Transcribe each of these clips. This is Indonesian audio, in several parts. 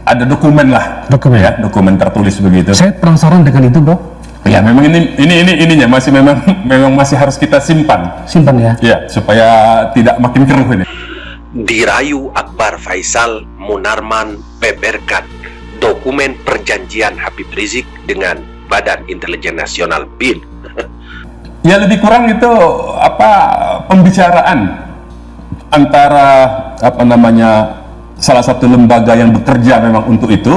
ada dokumen lah, ya, dokumen tertulis begitu. Saya penasaran dengan itu, Bro. Ya, memang ininya masih memang masih harus kita simpan ya. Ya, supaya tidak makin keruh ini. Dirayu Akbar Faisal Munarman beberkan dokumen perjanjian Habib Rizik dengan Badan Intelijen Nasional BIN. Ya, lebih kurang itu pembicaraan antara salah satu lembaga yang bekerja memang untuk itu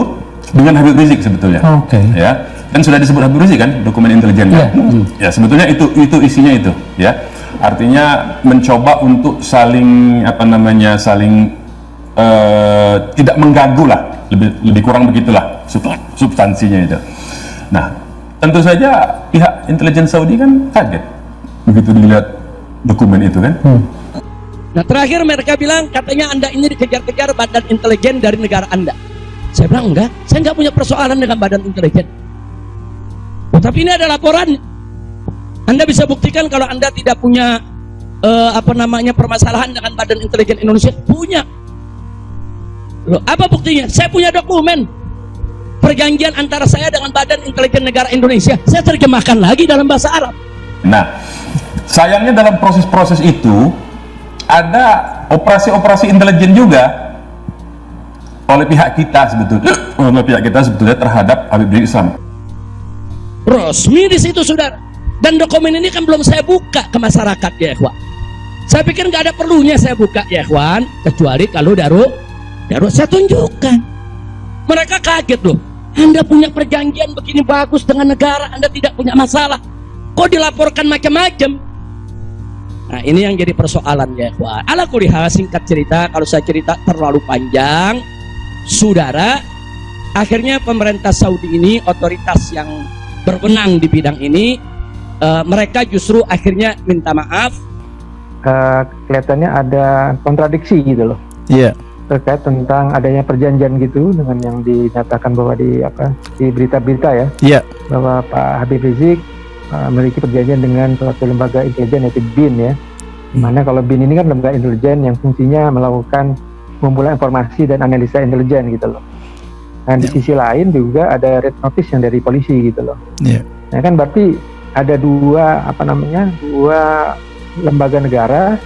dengan Habib Rizik sebetulnya. Ya, dan sudah disebut Habib Rizik kan dokumen intelijennya. Ya, sebetulnya itu isinya itu, ya. Artinya mencoba untuk saling tidak mengganggu lah, lebih kurang begitulah substansinya itu. Nah, tentu saja pihak intelijen Saudi kan kaget begitu dilihat dokumen itu kan. Nah, terakhir mereka bilang katanya Anda ini dikejar-kejar badan intelijen dari negara Anda. Saya bilang enggak, saya nggak punya persoalan dengan badan intelijen. Tapi ini ada laporan. Anda bisa buktikan kalau Anda tidak punya permasalahan dengan badan intelijen Indonesia. Punya. Loh, apa buktinya? Saya punya dokumen perjanjian antara saya dengan badan intelijen negara Indonesia. Saya terjemahkan lagi dalam bahasa Arab. Nah, sayangnya dalam proses-proses itu ada operasi-operasi intelijen juga oleh pihak kita sebetulnya terhadap Habib Rizik Syihab. Resmi di situ, saudara. Dan dokumen ini kan belum saya buka ke masyarakat, ya ikhwan. Saya pikir nggak ada perlunya saya buka, ya ikhwan, kecuali kalau darurat saya tunjukkan. Mereka kaget loh. Anda punya perjanjian begini bagus dengan negara, Anda tidak punya masalah. Kok dilaporkan macam-macam? Nah, ini yang jadi persoalan, ya ikhwan. Ala kulli hal, singkat cerita, kalau saya cerita terlalu panjang, saudara, akhirnya pemerintah Saudi ini, otoritas yang berwenang di bidang ini, mereka justru akhirnya minta maaf. Kelihatannya ada kontradiksi gitu loh. Iya. Terkait tentang adanya perjanjian gitu dengan yang dinyatakan bahwa di berita-berita ya. Iya. Bahwa Pak Habib Rizik memiliki perjanjian dengan suatu lembaga intelijen yaitu BIN ya. Mana kalau BIN ini kan lembaga intelijen yang fungsinya melakukan pengumpulan informasi dan analisa intelijen gitu loh. Dan di sisi lain juga ada red notice yang dari polisi gitu loh. Iya. Nah kan berarti ada dua lembaga negara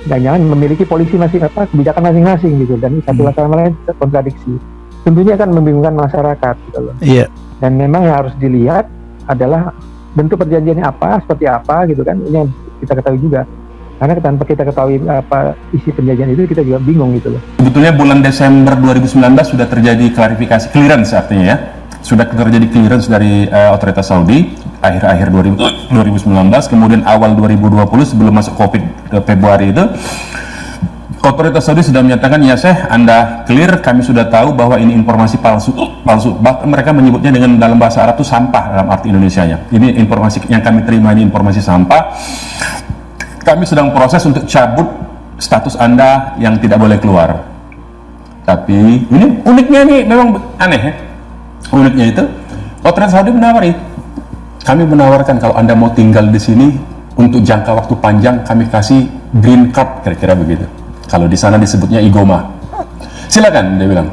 dan jangan memiliki polisi kebijakan masing-masing gitu, dan satu sama lain kontradiksi. Tentunya akan membingungkan masyarakat gitu loh. Iya. Dan memang yang harus dilihat adalah bentuk perjanjiannya seperti apa gitu kan, ini yang kita ketahui juga. Karena tanpa kita ketahui apa isi perjanjian itu, kita juga bingung gitu loh. Sebetulnya bulan Desember 2019 sudah terjadi klarifikasi, clearance artinya ya. Sudah terjadi clearance dari otoritas Saudi akhir-akhir 2019, kemudian awal 2020 sebelum masuk Covid Februari itu, otoritas Saudi sudah menyatakan, ya Syekh, Anda clear, kami sudah tahu bahwa ini informasi palsu. Bahkan mereka menyebutnya dengan dalam bahasa Arab itu sampah dalam arti Indonesianya. Ini informasi yang kami terima, ini informasi sampah. Kami sedang proses untuk cabut status Anda yang tidak boleh keluar. Tapi ini uniknya, ini memang aneh ya. Uniknya itu, otoritas Saudi kami menawarkan kalau Anda mau tinggal di sini untuk jangka waktu panjang, kami kasih green card, kira-kira begitu. Kalau di sana disebutnya igoma. Silakan, dia bilang.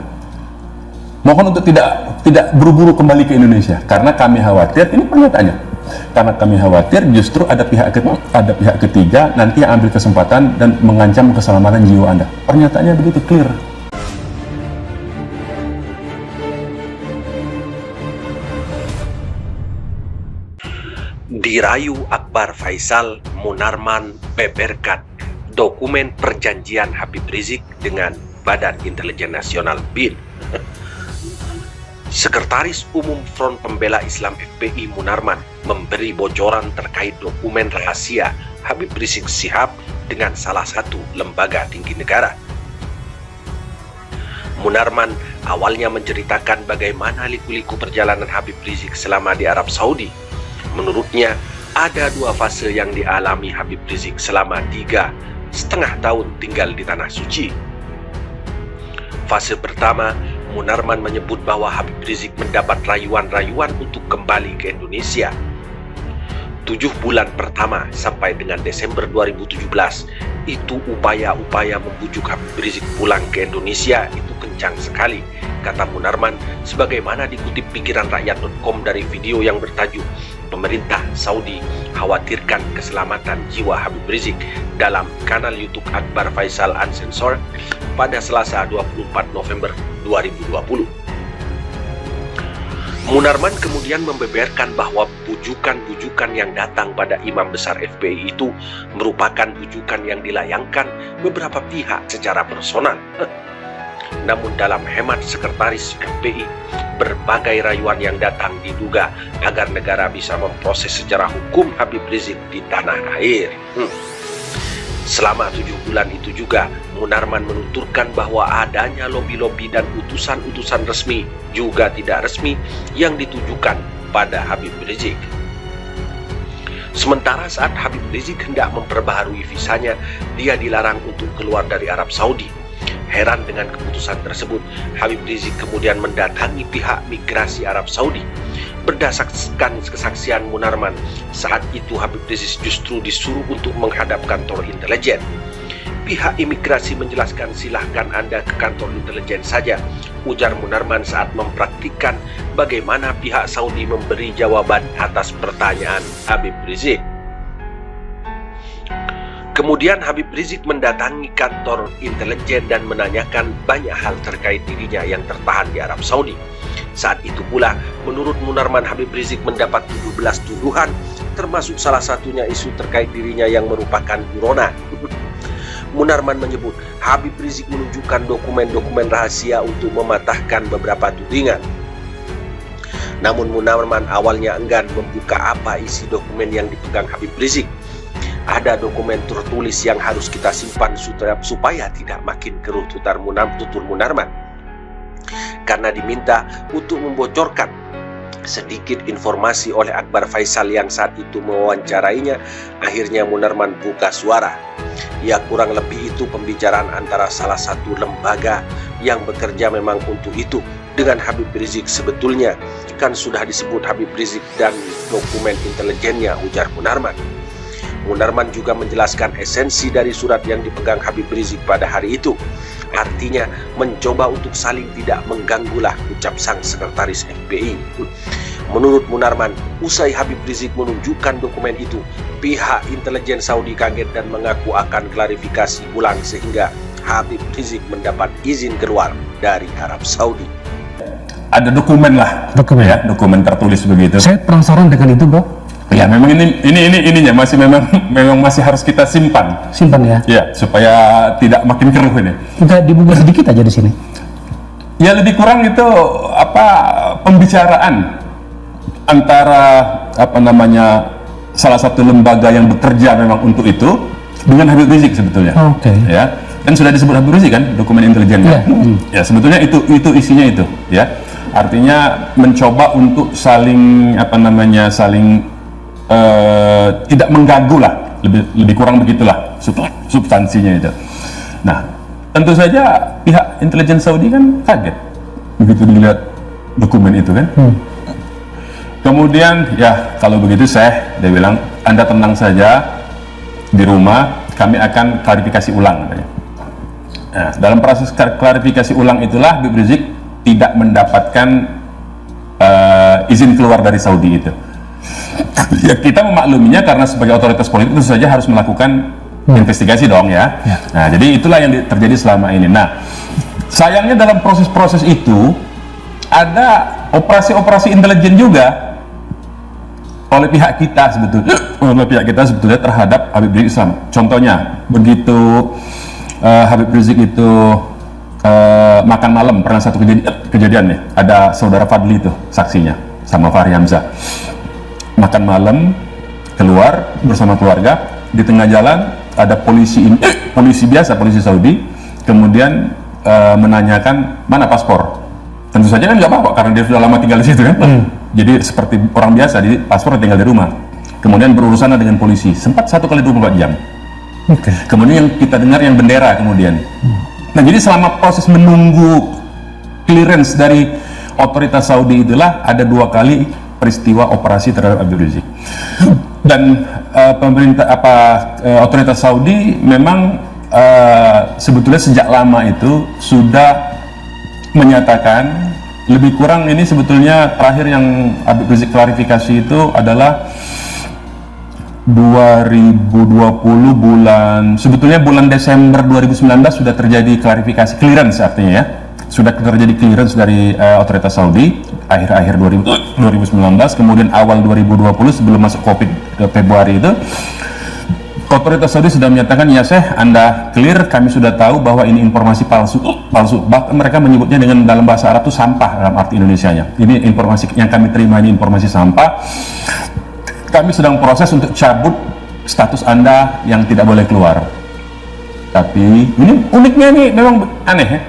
Mohon untuk tidak buru-buru kembali ke Indonesia, karena kami khawatir, ini pernyataannya, karena kami khawatir justru ada pihak ketiga nanti yang ambil kesempatan dan mengancam keselamatan jiwa Anda. Pernyataannya begitu clear. Dirayu Akbar Faisal Munarman beberkan dokumen perjanjian Habib Rizik dengan Badan Intelijen Nasional BIN. Sekretaris Umum Front Pembela Islam FPI Munarman memberi bocoran terkait dokumen rahasia Habib Rizik Syihab dengan salah satu lembaga tinggi negara. Munarman awalnya menceritakan bagaimana liku-liku perjalanan Habib Rizik selama di Arab Saudi. Menurutnya, ada 2 fase yang dialami Habib Rizik selama 3,5 tahun tinggal di Tanah Suci. Fase pertama, Munarman menyebut bahwa Habib Rizik mendapat rayuan-rayuan untuk kembali ke Indonesia. 7 bulan pertama sampai dengan Desember 2017 itu upaya-upaya membujuk Habib Rizik pulang ke Indonesia itu kencang sekali, kata Munarman, sebagaimana dikutip pikiranrakyat.com dari video yang bertajuk "Pemerintah Saudi khawatirkan keselamatan jiwa Habib Rizik" dalam kanal YouTube Akbar Faisal Uncensored pada Selasa 24 November 2020. Munarman kemudian membeberkan bahwa bujukan-bujukan yang datang pada imam besar FPI itu merupakan bujukan yang dilayangkan beberapa pihak secara personal. Namun dalam hemat sekretaris FPI, berbagai rayuan yang datang diduga agar negara bisa memproses secara hukum Habib Rizik di tanah air. Selama 7 bulan itu juga, Munarman menuturkan bahwa adanya lobi-lobi dan utusan-utusan resmi juga tidak resmi yang ditujukan pada Habib Rizik. Sementara saat Habib Rizik hendak memperbaharui visanya, dia dilarang untuk keluar dari Arab Saudi. Heran dengan keputusan tersebut, Habib Rizik kemudian mendatangi pihak migrasi Arab Saudi. Berdasarkan kesaksian Munarman, saat itu Habib Rizik justru disuruh untuk menghadap kantor intelijen. Pihak imigrasi menjelaskan, silahkan Anda ke kantor intelijen saja, ujar Munarman saat mempraktikkan bagaimana pihak Saudi memberi jawaban atas pertanyaan Habib Rizik. Kemudian Habib Rizik mendatangi kantor intelijen dan menanyakan banyak hal terkait dirinya yang tertahan di Arab Saudi. Saat itu pula, menurut Munarman, Habib Rizik mendapat 17 tuduhan, termasuk salah satunya isu terkait dirinya yang merupakan buronan. Munarman menyebut Habib Rizik menunjukkan dokumen-dokumen rahasia untuk mematahkan beberapa tudingan. Namun Munarman awalnya enggan membuka apa isi dokumen yang dipegang Habib Rizik. Ada dokumen tertulis yang harus kita simpan supaya tidak makin keruh, tutur Munarman. Karena diminta untuk membocorkan sedikit informasi oleh Akbar Faisal yang saat itu mewawancarainya, akhirnya Munarman buka suara. Ya, kurang lebih itu pembicaraan antara salah satu lembaga yang bekerja memang untuk itu dengan Habib Rizik. Sebetulnya kan sudah disebut Habib Rizik dan dokumen intelijennya, ujar Munarman. Munarman juga menjelaskan esensi dari surat yang dipegang Habib Rizik pada hari itu. Artinya mencoba untuk saling tidak mengganggulah, ucap sang sekretaris FPI. Menurut Munarman, usai Habib Rizik menunjukkan dokumen itu, pihak intelijen Saudi kaget dan mengaku akan klarifikasi ulang sehingga Habib Rizik mendapat izin keluar dari Arab Saudi. Ada dokumen lah, dokumen tertulis begitu. Saya penasaran dengan itu, Bro. Ya, memang ininya memang masih harus kita simpan ya. Ya, supaya tidak makin keruh ini. Kita dibuka sedikit aja di sini. Ya, lebih kurang itu pembicaraan antara salah satu lembaga yang bekerja memang untuk itu dengan Habib Rizik sebetulnya. Oke. Ya, kan sudah disebut Habib Rizik kan dokumen intelijennya. Ya, sebetulnya itu isinya itu, ya. Artinya mencoba untuk saling tidak mengganggu lah, lebih kurang begitulah substansinya itu. Nah, tentu saja pihak intelijen Saudi kan kaget begitu dilihat dokumen itu kan. Kemudian ya kalau begitu dia bilang, Anda tenang saja di rumah, kami akan klarifikasi ulang. Nah, dalam proses klarifikasi ulang itulah Habib Rizik tidak mendapatkan izin keluar dari Saudi itu. Ya, kita memakluminya karena sebagai otoritas politik tentu saja harus melakukan investigasi dong ya. Nah, jadi itulah yang terjadi selama ini. Nah, sayangnya dalam proses-proses itu ada operasi-operasi intelijen juga oleh pihak kita sebetulnya terhadap Habib Rizik Islam. Contohnya, begitu Habib Rizik itu makan malam, pernah satu kejadian nih, ada saudara Fadli itu saksinya sama Fahri Hamzah. Makan malam, keluar bersama keluarga, di tengah jalan ada polisi biasa, polisi Saudi, kemudian menanyakan mana paspor. Tentu saja kan nggak apa-apa karena dia sudah lama tinggal di situ kan. Jadi seperti orang biasa, di paspor tinggal di rumah. Kemudian berurusan dengan polisi, sempat 1 kali 24 jam. Kemudian yang kita dengar yang bendera kemudian. Nah, jadi selama proses menunggu clearance dari otoritas Saudi itulah ada 2 kali peristiwa operasi terhadap Habib Rizik. Dan pemerintah otoritas Saudi memang sebetulnya sejak lama itu sudah menyatakan, lebih kurang ini sebetulnya terakhir yang Habib Rizik klarifikasi itu adalah 2020 sebetulnya bulan Desember 2019 sudah terjadi klarifikasi, clearance artinya ya, sudah terjadi clearance dari otoritas Saudi akhir-akhir 2019, kemudian awal 2020 sebelum masuk Covid Februari itu otoritas Saudi sudah menyatakan, ya Syekh, Anda clear, kami sudah tahu bahwa ini informasi palsu. Bahkan mereka menyebutnya dengan dalam bahasa Arab itu sampah dalam arti Indonesianya. Ini informasi yang kami terima, ini informasi sampah. Kami sedang proses untuk cabut status Anda yang tidak boleh keluar. Tapi ini uniknya, ini memang aneh ya.